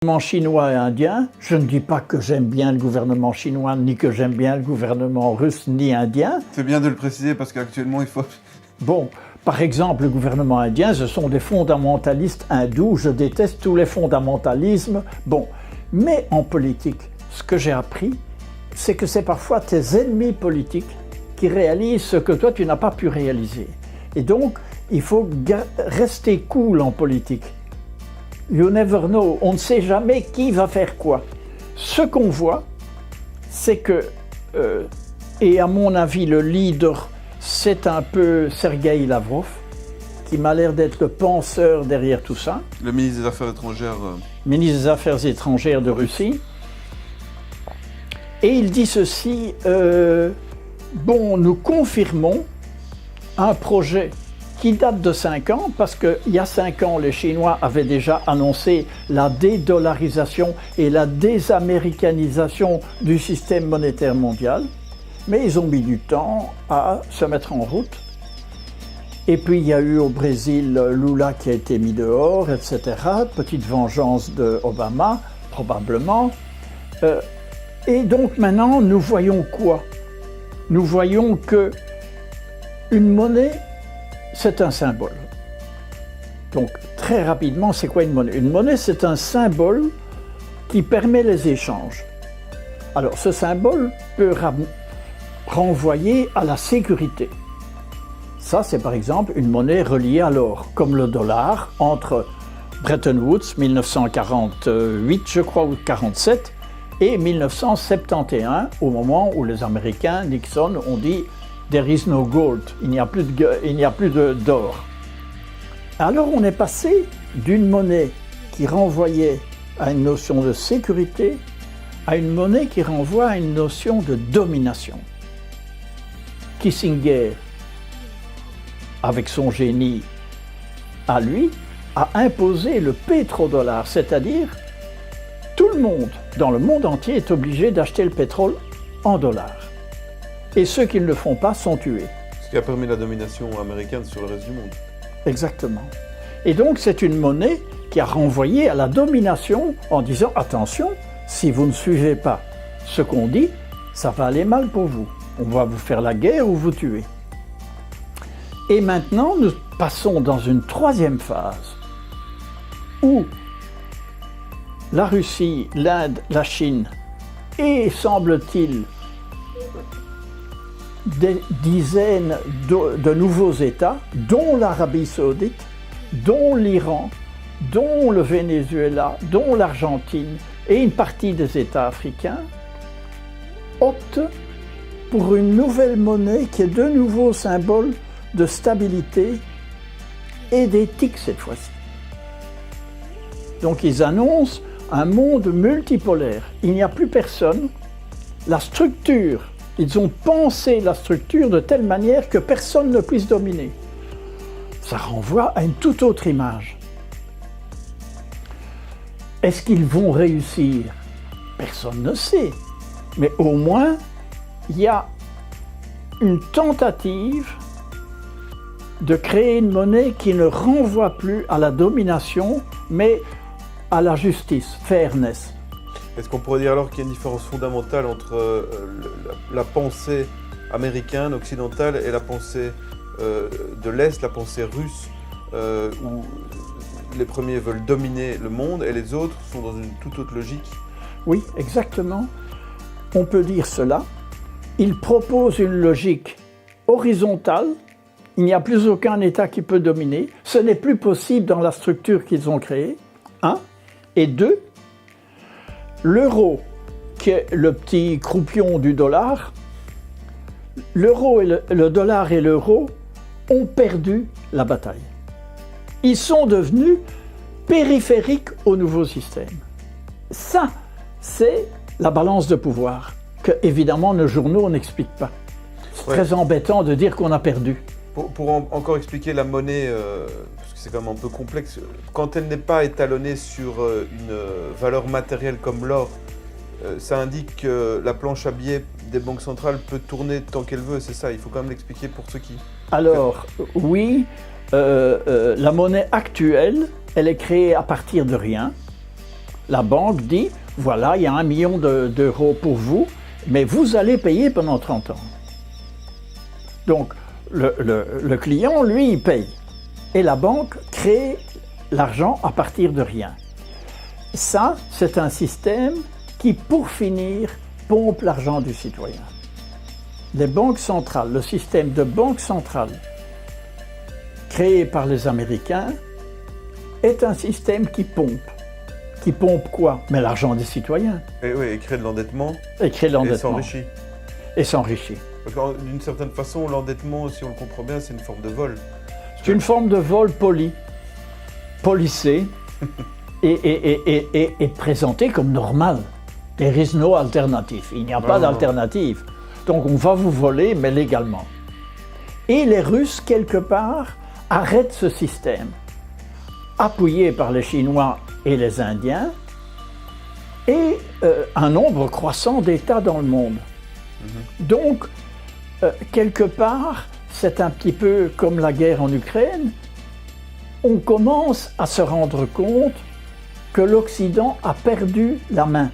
Gouvernement chinois et indien, je ne dis pas que j'aime bien le gouvernement chinois, ni que j'aime bien le gouvernement russe, ni indien. C'est bien de le préciser parce qu'actuellement il faut... Bon, par exemple, le gouvernement indien, ce sont des fondamentalistes hindous, je déteste tous les fondamentalismes. Bon, mais en politique, ce que j'ai appris, c'est que c'est parfois tes ennemis politiques qui réalisent ce que toi tu n'as pas pu réaliser. Et donc, il faut rester cool en politique. You never know, on ne sait jamais qui va faire quoi. Ce qu'on voit, c'est que, et à mon avis le leader, c'est un peu Sergueï Lavrov, qui m'a l'air d'être le penseur derrière tout ça. Le ministre des Affaires étrangères... Ministre des Affaires étrangères de Russie. Et il dit ceci, bon, nous confirmons un projet qui date de 5 ans, parce qu'il y a 5 ans, les Chinois avaient déjà annoncé la dédollarisation et la désaméricanisation du système monétaire mondial, mais ils ont mis du temps à se mettre en route. Et puis il y a eu au Brésil Lula qui a été mis dehors, etc. Petite vengeance de Obama, probablement. Et donc maintenant, nous voyons quoi? Nous voyons que une monnaie, c'est un symbole. Donc, très rapidement, c'est quoi une monnaie? Une monnaie, c'est un symbole qui permet les échanges. Alors, ce symbole peut renvoyer à la sécurité. Ça, c'est par exemple une monnaie reliée à l'or, comme le dollar, entre Bretton Woods, 1948, je crois, ou 1947, et 1971, au moment où les Américains, Nixon, ont dit « There is no gold », il n'y a plus d'or. Alors on est passé d'une monnaie qui renvoyait à une notion de sécurité à une monnaie qui renvoie à une notion de domination. Kissinger, avec son génie à lui, a imposé le pétrodollar, c'est-à-dire tout le monde, dans le monde entier, est obligé d'acheter le pétrole en dollars. Et ceux qui ne le font pas sont tués. Ce qui a permis la domination américaine sur le reste du monde. Exactement. Et donc c'est une monnaie qui a renvoyé à la domination en disant « Attention, si vous ne suivez pas ce qu'on dit, ça va aller mal pour vous. On va vous faire la guerre ou vous tuer. » Et maintenant, nous passons dans une troisième phase où la Russie, l'Inde, la Chine et, semble-t-il, des dizaines de nouveaux États, dont l'Arabie Saoudite, dont l'Iran, dont le Venezuela, dont l'Argentine et une partie des États africains, optent pour une nouvelle monnaie qui est de nouveau symbole de stabilité et d'éthique cette fois-ci. Donc ils annoncent un monde multipolaire. Il n'y a plus personne. La structure, ils ont pensé la structure de telle manière que personne ne puisse dominer. Ça renvoie à une toute autre image. Est-ce qu'ils vont réussir? Personne ne sait. Mais au moins, il y a une tentative de créer une monnaie qui ne renvoie plus à la domination, mais à la justice, fairness. Est-ce qu'on pourrait dire alors qu'il y a une différence fondamentale entre la pensée américaine, occidentale, et la pensée de l'Est, la pensée russe, où les premiers veulent dominer le monde et les autres sont dans une toute autre logique? Oui, exactement. On peut dire cela. Ils proposent une logique horizontale. Il n'y a plus aucun État qui peut dominer. Ce n'est plus possible dans la structure qu'ils ont créée. 1. Et 2. L'euro, qui est le petit croupion du dollar, l'euro et le dollar et l'euro ont perdu la bataille. Ils sont devenus périphériques au nouveau système. Ça, c'est la balance de pouvoir, que évidemment nos journaux n'expliquent pas. C'est très embêtant de dire qu'on a perdu. Pour encore expliquer la monnaie, parce que c'est quand même un peu complexe, quand elle n'est pas étalonnée sur une valeur matérielle comme l'or, ça indique que la planche à billets des banques centrales peut tourner tant qu'elle veut, c'est ça, il faut quand même l'expliquer pour ceux qui... Alors, oui, la monnaie actuelle, elle est créée à partir de rien. La banque dit, voilà, il y a 1 million d'euros pour vous, mais vous allez payer pendant 30 ans. Donc, le client, lui, il paye. Et la banque crée l'argent à partir de rien. Ça, c'est un système qui, pour finir, pompe l'argent du citoyen. Les banques centrales, le système de banque centrale créé par les Américains est un système qui pompe. Qui pompe quoi? Mais l'argent des citoyens. Et oui, et crée de l'endettement. Et crée de l'endettement. Et s'enrichit. Et s'enrichit. Parce que d'une certaine façon, l'endettement, si on le comprend bien, c'est une forme de vol. C'est une forme de vol poli, policé et présenté comme normal. There is no alternative. Il n'y a pas d'alternative. Donc on va vous voler, mais légalement. Et les Russes, quelque part, arrêtent ce système, appuyés par les Chinois et les Indiens, et un nombre croissant d'États dans le monde. Donc, quelque part, c'est un petit peu comme la guerre en Ukraine, on commence à se rendre compte que l'Occident a perdu la main.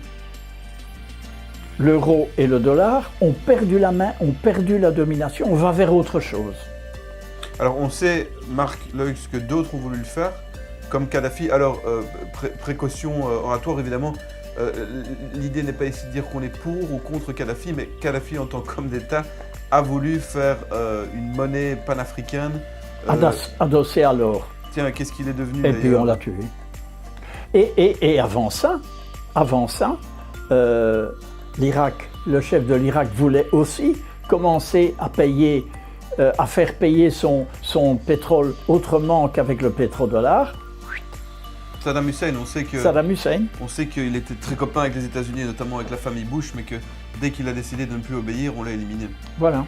L'euro et le dollar ont perdu la main, ont perdu la domination, on va vers autre chose. Alors on sait, Marc Leux, que d'autres ont voulu le faire, comme Kadhafi. Alors, précaution oratoire évidemment, l'idée n'est pas ici de dire qu'on est pour ou contre Kadhafi, mais Kadhafi en tant qu'homme d'État a voulu faire une monnaie panafricaine. Adossée à l'or. Tiens, qu'est-ce qu'il est devenu? Et puis on l'a tué. Et avant ça, l'Irak, le chef de l'Irak voulait aussi commencer à payer, à faire payer son pétrole autrement qu'avec le pétrodollar. Saddam Hussein, on sait qu'il était très copain avec les États-Unis, notamment avec la famille Bush, mais que dès qu'il a décidé de ne plus obéir, on l'a éliminé. Voilà.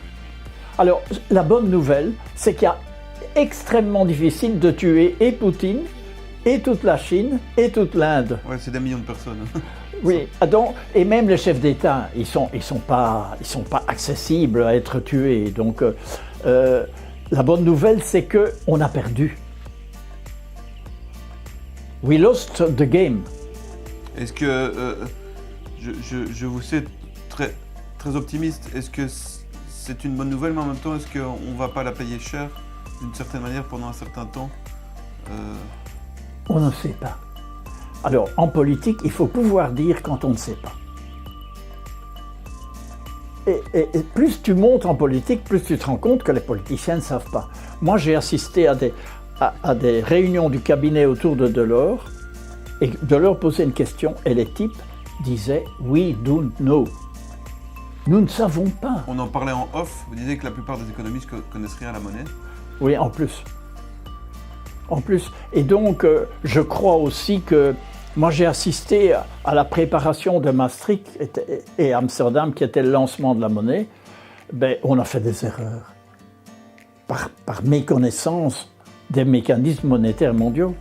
Alors, la bonne nouvelle, c'est qu'il est extrêmement difficile de tuer et Poutine, et toute la Chine, et toute l'Inde. Ouais, c'est des millions de personnes. Oui, donc, et même les chefs d'État, ils sont pas accessibles à être tués. Donc, la bonne nouvelle, c'est que on a perdu. We lost the game. Est-ce que je vous sais très très optimiste? Est-ce que c'est une bonne nouvelle, mais en même temps, est-ce qu'on ne va pas la payer cher d'une certaine manière pendant un certain temps? On ne sait pas. Alors, en politique, il faut pouvoir dire quand on ne sait pas. Et plus tu montes en politique, plus tu te rends compte que les politiciens ne savent pas. Moi, j'ai assisté à des réunions du cabinet autour de Delors, et Delors posait une question, et les types disaient « We don't know ». Nous ne savons pas. On en parlait en off, vous disiez que la plupart des économistes connaissent rien à la monnaie. Oui, en plus. En plus. Et donc, je crois aussi que moi, j'ai assisté à la préparation de Maastricht et Amsterdam, qui était le lancement de la monnaie. Ben, on a fait des erreurs. Par méconnaissance des mécanismes monétaires mondiaux.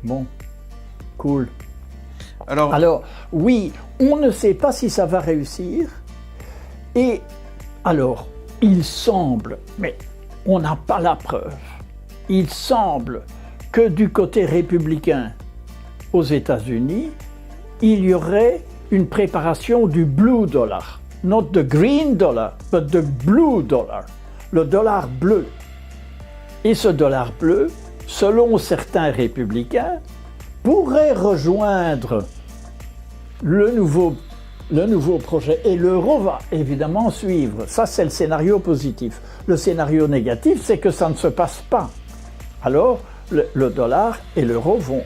Bon, cool. Alors, oui, on ne sait pas si ça va réussir. Et alors, il semble, mais on n'a pas la preuve, il semble que du côté républicain aux États-Unis, il y aurait une préparation du blue dollar. Not the green dollar, but the blue dollar. Le dollar bleu. Et ce dollar bleu, selon certains républicains, pourrait rejoindre le nouveau projet. Et l'euro va évidemment suivre. Ça, c'est le scénario positif. Le scénario négatif, c'est que ça ne se passe pas. Alors, le dollar et l'euro vont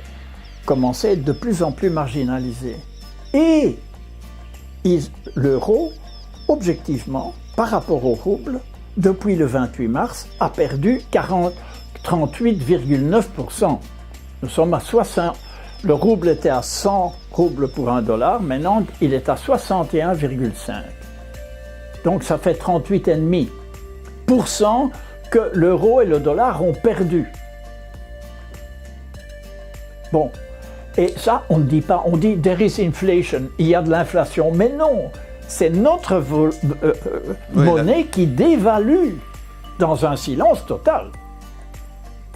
commencer à être de plus en plus marginalisés. Et l'euro, objectivement, par rapport au rouble, depuis le 28 mars, a perdu 38,9%. Nous sommes à 60. Le rouble était à 100 roubles pour $1, maintenant il est à 61,5. Donc ça fait 38,5% que l'euro et le dollar ont perdu. Bon, et ça on ne dit pas, on dit there is inflation, il y a de l'inflation, mais non, c'est notre monnaie qui dévalue dans un silence total.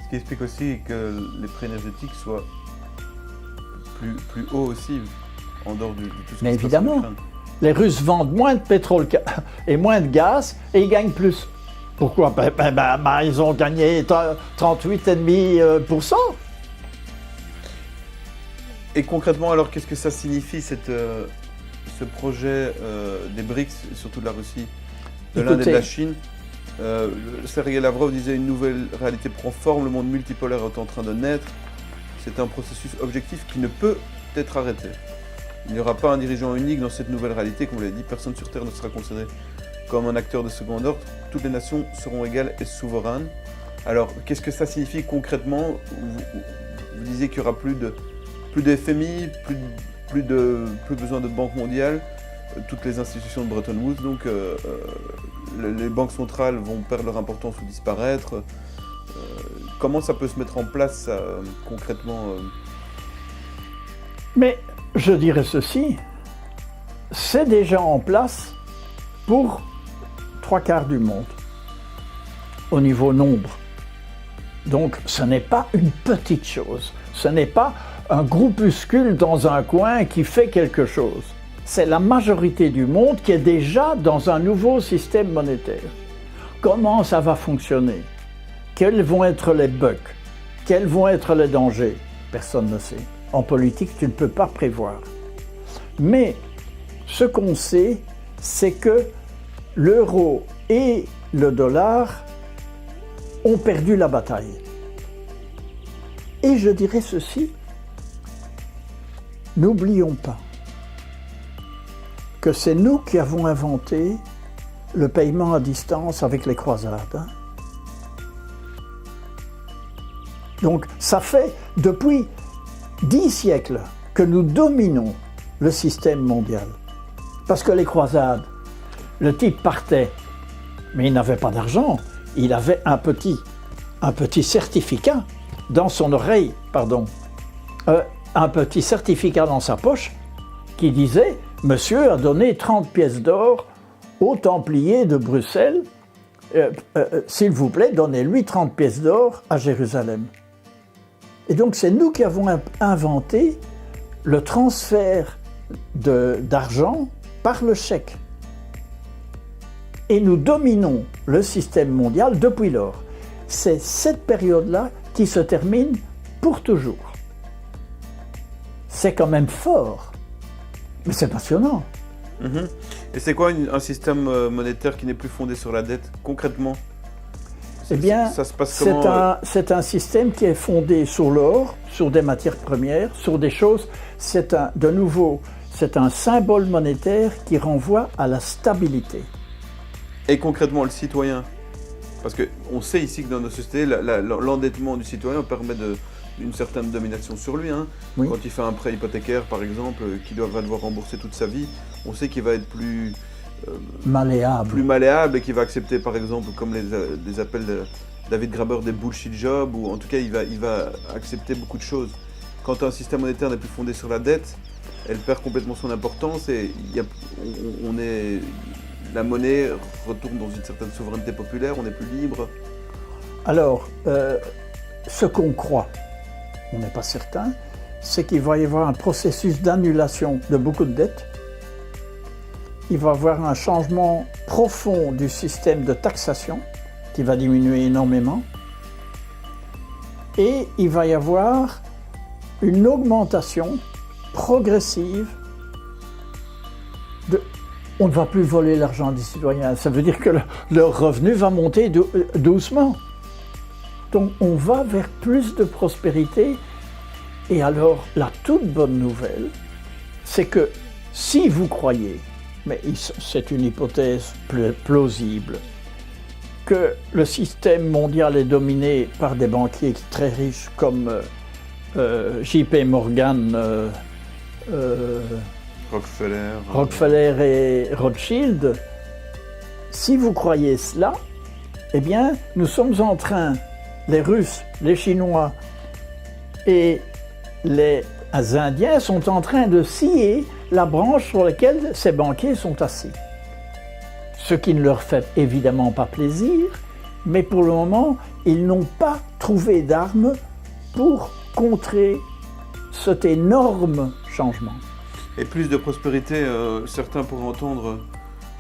Ce qui explique aussi que les prix énergétiques soient plus haut aussi, en dehors de tout ce Mais qui se passe en évidemment. Ukraine. Les Russes vendent moins de pétrole et moins de gaz et ils gagnent plus. Pourquoi? Ils ont gagné 38,5%. Et concrètement, alors, qu'est-ce que ça signifie, ce projet des BRICS, surtout de la Russie, de l'Inde et de la Chine? Sergei Lavrov disait une nouvelle réalité prend forme, le monde multipolaire est en train de naître. C'est un processus objectif qui ne peut être arrêté. Il n'y aura pas un dirigeant unique dans cette nouvelle réalité, comme vous l'avez dit, personne sur Terre ne sera considéré comme un acteur de second ordre. Toutes les nations seront égales et souveraines. Alors, qu'est-ce que ça signifie concrètement? Vous disiez qu'il n'y aura plus de FMI, plus besoin de Banque mondiale, toutes les institutions de Bretton Woods, donc les banques centrales vont perdre leur importance ou disparaître. Comment ça peut se mettre en place concrètement Mais je dirais ceci, c'est déjà en place pour 3/4 du monde, au niveau nombre. Donc ce n'est pas une petite chose, ce n'est pas un groupuscule dans un coin qui fait quelque chose. C'est la majorité du monde qui est déjà dans un nouveau système monétaire. Comment ça va fonctionner? Quels vont être les bugs? Quels vont être les dangers? Personne ne sait. En politique, tu ne peux pas prévoir. Mais ce qu'on sait, c'est que l'euro et le dollar ont perdu la bataille. Et je dirais ceci, n'oublions pas que c'est nous qui avons inventé le paiement à distance avec les croisades. Donc ça fait depuis 10 siècles que nous dominons le système mondial. Parce que les croisades, le type partait, mais il n'avait pas d'argent, il avait un petit certificat dans son oreille, un petit certificat dans sa poche qui disait « Monsieur a donné 30 pièces d'or aux Templiers de Bruxelles, s'il vous plaît, donnez-lui 30 pièces d'or à Jérusalem. » Et donc c'est nous qui avons inventé le transfert d'argent par le chèque. Et nous dominons le système mondial depuis lors. C'est cette période-là qui se termine pour toujours. C'est quand même fort, mais c'est passionnant. Et c'est quoi un système monétaire qui n'est plus fondé sur la dette, concrètement? Eh bien, ça se passe comment? C'est un système qui est fondé sur l'or, sur des matières premières, sur des choses. C'est un symbole monétaire qui renvoie à la stabilité. Et concrètement, le citoyen, parce qu'on sait ici que dans nos sociétés, l'endettement du citoyen permet une certaine domination sur lui. Oui. Quand il fait un prêt hypothécaire, par exemple, qu'il va devoir rembourser toute sa vie, on sait qu'il va être plus malléable et qu'il va accepter, par exemple, comme les appelle David Graeber, des bullshit jobs, ou en tout cas, il va accepter beaucoup de choses. Quand un système monétaire n'est plus fondé sur la dette, elle perd complètement son importance et la monnaie retourne dans une certaine souveraineté populaire, on est plus libre. Alors, ce qu'on croit, on n'est pas certain, c'est qu'il va y avoir un processus d'annulation de beaucoup de dettes. Il va y avoir un changement profond du système de taxation qui va diminuer énormément. Et il va y avoir une augmentation progressive on ne va plus voler l'argent des citoyens. Ça veut dire que leur revenu va monter doucement. Donc on va vers plus de prospérité. Et alors, la toute bonne nouvelle, c'est que si vous croyez, mais c'est une hypothèse plausible, que le système mondial est dominé par des banquiers très riches comme JP Morgan, Rockefeller et Rothschild, si vous croyez cela, eh bien, nous sommes en train, les Russes, les Chinois et les Indiens sont en train de scier la branche sur laquelle ces banquiers sont assis. Ce qui ne leur fait évidemment pas plaisir, mais pour le moment, ils n'ont pas trouvé d'armes pour contrer cet énorme changement. Et plus de prospérité, certains pourraient entendre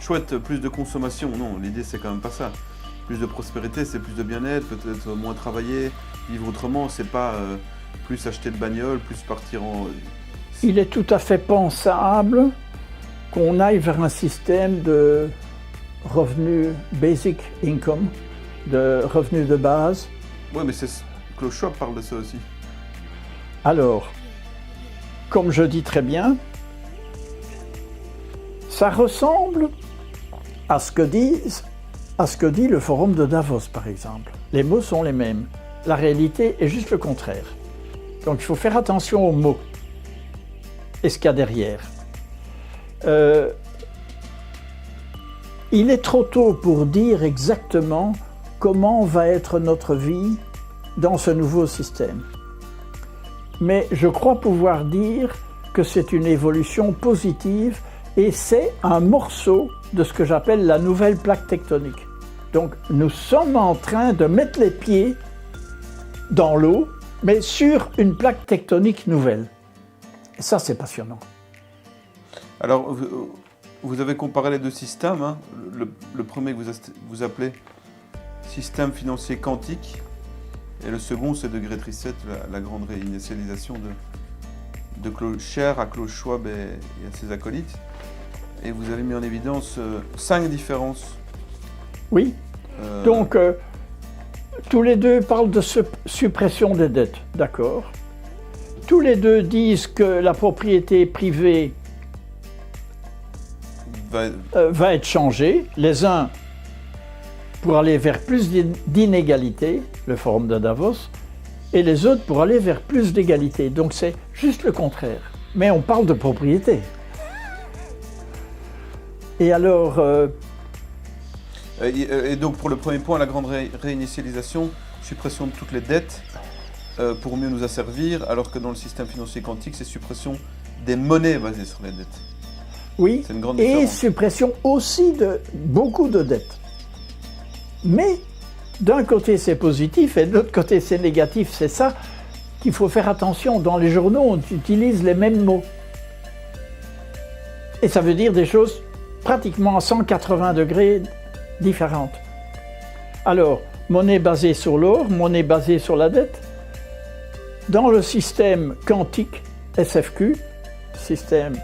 chouette, plus de consommation. Non, l'idée c'est quand même pas ça. Plus de prospérité, c'est plus de bien-être, peut-être moins travailler, vivre autrement, c'est pas plus acheter de bagnole, plus partir en... Il est tout à fait pensable qu'on aille vers un système de revenus basic income, de revenus de base. Oui, mais Klaus Schwab parle de ça aussi. Alors, comme je dis très bien, ça ressemble à ce que dit le forum de Davos, par exemple. Les mots sont les mêmes. La réalité est juste le contraire. Donc il faut faire attention aux mots et ce qu'il y a derrière. Il est trop tôt pour dire exactement comment va être notre vie dans ce nouveau système. Mais je crois pouvoir dire que c'est une évolution positive et c'est un morceau de ce que j'appelle la nouvelle plaque tectonique. Donc nous sommes en train de mettre les pieds dans l'eau, mais sur une plaque tectonique nouvelle. Et ça, c'est passionnant. Alors, vous avez comparé les deux systèmes. Hein. Le premier que vous appelez système financier quantique, et le second, c'est de Great Reset, la grande réinitialisation de Klaus Schwab à Klaus Schwab et à ses acolytes. Et vous avez mis en évidence 5 différences. Oui. Donc, tous les deux parlent de suppression des dettes, d'accord. Tous les deux disent que la propriété privée va être changée. Les uns pour aller vers plus d'inégalité, le forum de Davos, et les autres pour aller vers plus d'égalité. Donc c'est juste le contraire. Mais on parle de propriété. Et alors... Et donc pour le premier point, la grande réinitialisation, suppression de toutes les dettes pour mieux nous asservir, alors que dans le système financier quantique, c'est suppression des monnaies basées sur les dettes. Oui, c'est une grande différence. Et suppression aussi de beaucoup de dettes. Mais d'un côté c'est positif et de l'autre côté c'est négatif. C'est ça qu'il faut faire attention. Dans les journaux, on utilise les mêmes mots. Et ça veut dire des choses pratiquement à 180 degrés différentes. Alors, monnaie basée sur l'or, monnaie basée sur la dette. Dans le système quantique, SFQ, système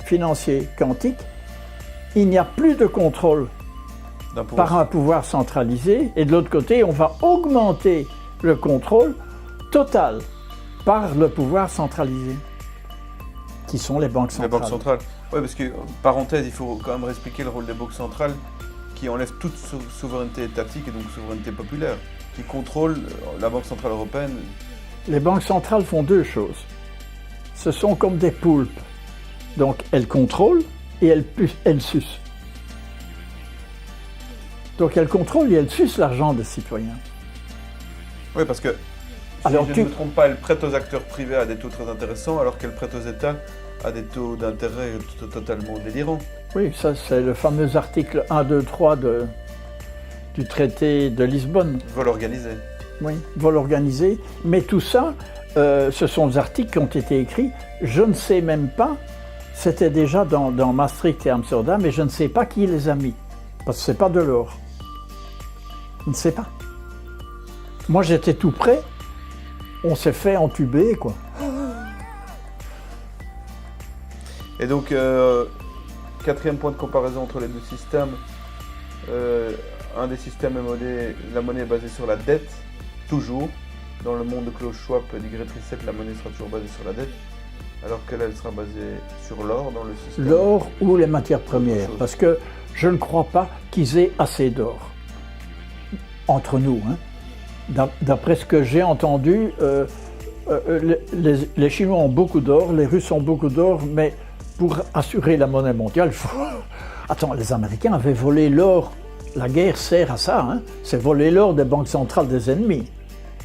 financier quantique, il n'y a plus de contrôle par un pouvoir centralisé, et de l'autre côté, on va augmenter le contrôle total par le pouvoir centralisé, qui sont les banques centrales. Les banques centrales. Oui, parce que, parenthèse, il faut quand même expliquer le rôle des banques centrales qui enlèvent toute souveraineté étatique et donc souveraineté populaire, qui contrôlent la Banque centrale européenne. Les banques centrales font deux choses. Ce sont comme des poulpes. Donc, elles contrôlent et elles sucent. Donc, elles contrôlent et elles sucent l'argent des citoyens. Oui, parce que, si je ne me trompe pas, elles prêtent aux acteurs privés à des taux très intéressants, alors qu'elles prêtent aux États à des taux d'intérêt totalement délirants. Oui, ça c'est le fameux article 1, 2, 3 du traité de Lisbonne. Vol organisé. Oui, vol organisé. Mais tout ça, ce sont des articles qui ont été écrits, je ne sais même pas, c'était déjà dans Maastricht et Amsterdam, et je ne sais pas qui les a mis. Parce que ce n'est pas de l'or. Je ne sais pas. Moi j'étais tout près, on s'est fait entuber, quoi. Et donc, quatrième point de comparaison entre les deux systèmes, un des systèmes est la monnaie est basée sur la dette, toujours. Dans le monde de Klaus Schwab et du Great Reset, la monnaie sera toujours basée sur la dette, alors qu'elle sera basée sur l'or dans le système. L'or ou les matières premières, parce que je ne crois pas qu'ils aient assez d'or. Entre nous, hein. D'après ce que j'ai entendu, les Chinois ont beaucoup d'or, les Russes ont beaucoup d'or, mais pour assurer la monnaie mondiale, il faut... Attends, les Américains avaient volé l'or. La guerre sert à ça, hein. C'est voler l'or des banques centrales des ennemis.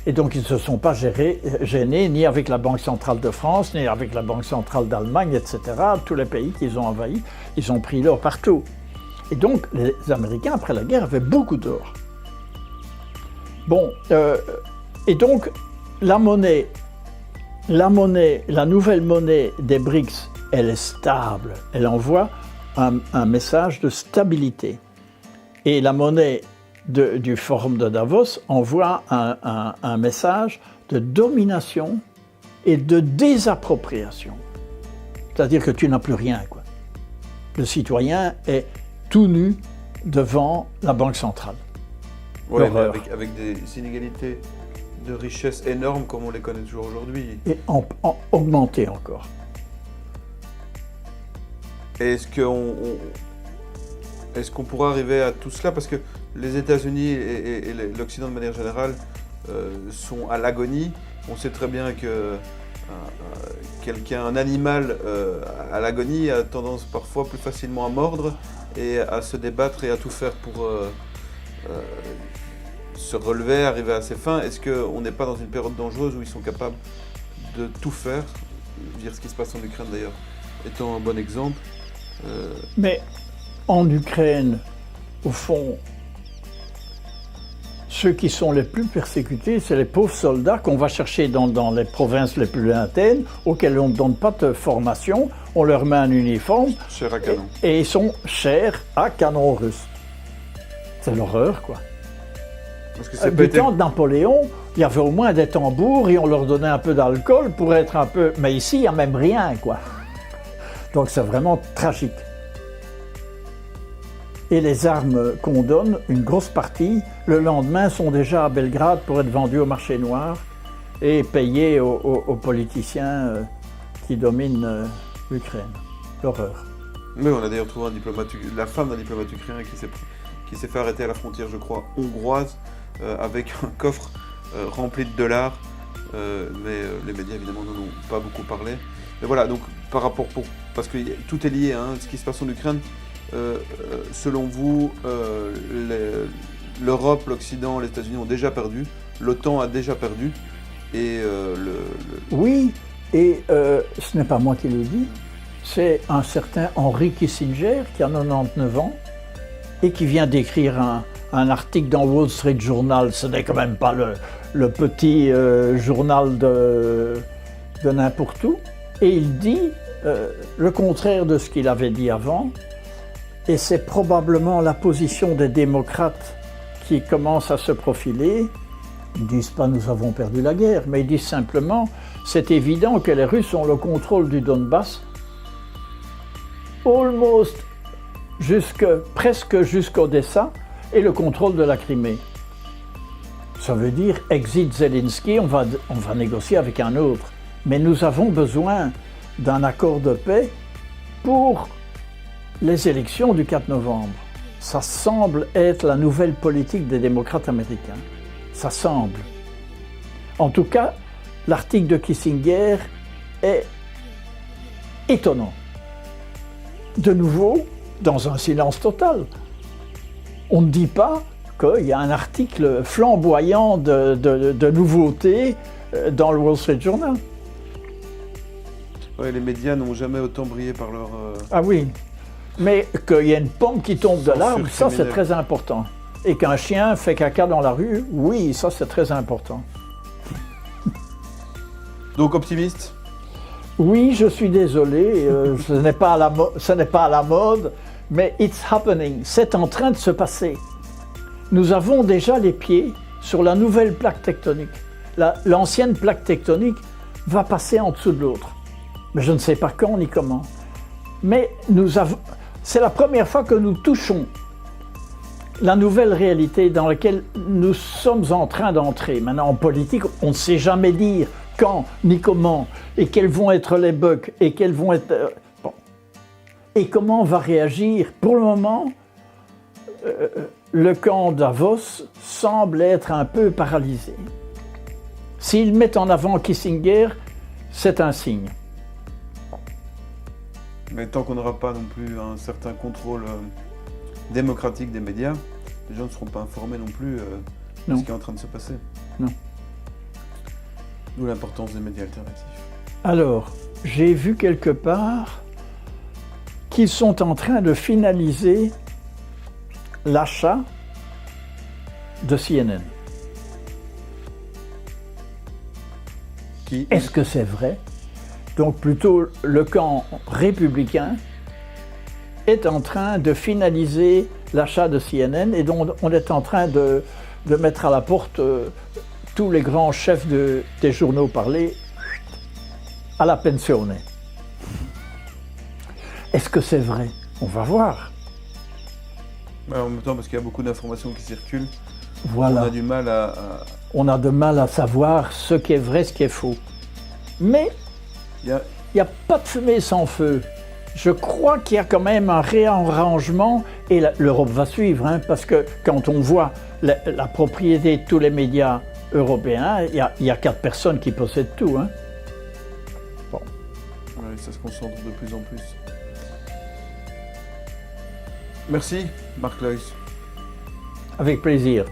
Et donc ils ne se sont pas gênés ni avec la Banque centrale de France, ni avec la Banque centrale d'Allemagne, etc. Tous les pays qu'ils ont envahis, ils ont pris l'or partout. Et donc les Américains, après la guerre, avaient beaucoup d'or. Bon, et donc la monnaie la nouvelle monnaie des BRICS, elle est stable. Elle envoie un message de stabilité. Et la monnaie du Forum de Davos envoie un message de domination et de désappropriation. C'est-à-dire que tu n'as plus rien, quoi. Le citoyen est tout nu devant la Banque centrale. Ouais, avec des inégalités de richesse énormes comme on les connaît toujours aujourd'hui. Et augmenter encore. Et est-ce qu'on pourra arriver à tout cela? Parce que les États-Unis et l'Occident de manière générale sont à l'agonie. On sait très bien que un animal à l'agonie a tendance parfois plus facilement à mordre et à se débattre et à tout faire pour se relever, arriver à ses fins. Est-ce qu'on n'est pas dans une période dangereuse où ils sont capables de tout faire? Dire ce qui se passe en Ukraine d'ailleurs étant un bon exemple. Mais en Ukraine, au fond, ceux qui sont les plus persécutés, c'est les pauvres soldats qu'on va chercher dans les provinces les plus lointaines, auxquels on ne donne pas de formation, on leur met un uniforme. Chair à canon. Et ils sont chers à canon russe. C'est l'horreur, quoi. Parce que Du temps de Napoléon, il y avait au moins des tambours et on leur donnait un peu d'alcool pour être un peu... Mais ici, il n'y a même rien, quoi. Donc c'est vraiment tragique. Et les armes qu'on donne, une grosse partie, le lendemain sont déjà à Belgrade pour être vendues au marché noir et payées aux politiciens qui dominent l'Ukraine. L'horreur. Mais on a d'ailleurs trouvé la femme d'un diplomate ukrainien qui s'est fait arrêter à la frontière, je crois, hongroise, avec un coffre rempli de dollars. Mais les médias, évidemment, n'en ont pas beaucoup parlé. Mais voilà, donc par rapport parce que tout est lié, hein, ce qui se passe en Ukraine. Selon vous, l'Europe, l'Occident, les États-Unis ont déjà perdu, l'OTAN a déjà perdu, et Oui, et ce n'est pas moi qui le dis, c'est un certain Henry Kissinger qui a 99 ans et qui vient d'écrire un article dans Wall Street Journal. Ce n'est quand même pas le petit journal de n'importe où, et il dit le contraire de ce qu'il avait dit avant. Et c'est probablement la position des démocrates qui commence à se profiler. Ils ne disent pas « nous avons perdu la guerre », mais ils disent simplement « c'est évident que les Russes ont le contrôle du Donbass, presque jusqu'Odessa, et le contrôle de la Crimée ». Ça veut dire « exit Zelensky, on va négocier avec un autre ». Mais nous avons besoin d'un accord de paix pour les élections du 4 novembre. Ça semble être la nouvelle politique des démocrates américains. Ça semble. En tout cas, l'article de Kissinger est étonnant. De nouveau, dans un silence total. On ne dit pas qu'il y a un article flamboyant de nouveautés dans le Wall Street Journal. Ouais, les médias n'ont jamais autant brillé par leur... Ah oui. Mais qu'il y ait une pomme qui tombe de l'arbre, ça c'est très important. Et qu'un chien fait caca dans la rue, oui, ça c'est très important. Donc optimiste? Oui, je suis désolé, ce n'est pas à la mode, mais it's happening, c'est en train de se passer. Nous avons déjà les pieds sur la nouvelle plaque tectonique. L'ancienne plaque tectonique va passer en dessous de l'autre. Mais je ne sais pas quand ni comment. Mais c'est la première fois que nous touchons la nouvelle réalité dans laquelle nous sommes en train d'entrer. Maintenant, en politique, on ne sait jamais dire quand ni comment, et quels vont être les bugs, et quels vont être... bon. Et comment on va réagir. Pour le moment, le camp Davos semble être un peu paralysé. S'ils mettent en avant Kissinger, c'est un signe. Mais tant qu'on n'aura pas non plus un certain contrôle démocratique des médias, les gens ne seront pas informés non plus de ce qui est en train de se passer. Non. D'où l'importance des médias alternatifs. Alors, j'ai vu quelque part qu'ils sont en train de finaliser l'achat de CNN. Est-ce que c'est vrai? Donc plutôt le camp républicain est en train de finaliser l'achat de CNN et donc on est en train de mettre à la porte tous les grands chefs des journaux parlés à la pensione. Est-ce que c'est vrai? On va voir. En même temps, parce qu'il y a beaucoup d'informations qui circulent, Voilà. on a du mal à... On a de mal à savoir ce qui est vrai, ce qui est faux. Mais Il y a- il n'y a pas de fumée sans feu. Je crois qu'il y a quand même un réarrangement et l'Europe va suivre, hein, parce que quand on voit la propriété de tous les médias européens, il y a 4 personnes qui possèdent tout. Hein. Ouais, ça se concentre de plus en plus. Merci, Marc Loïs. Avec plaisir.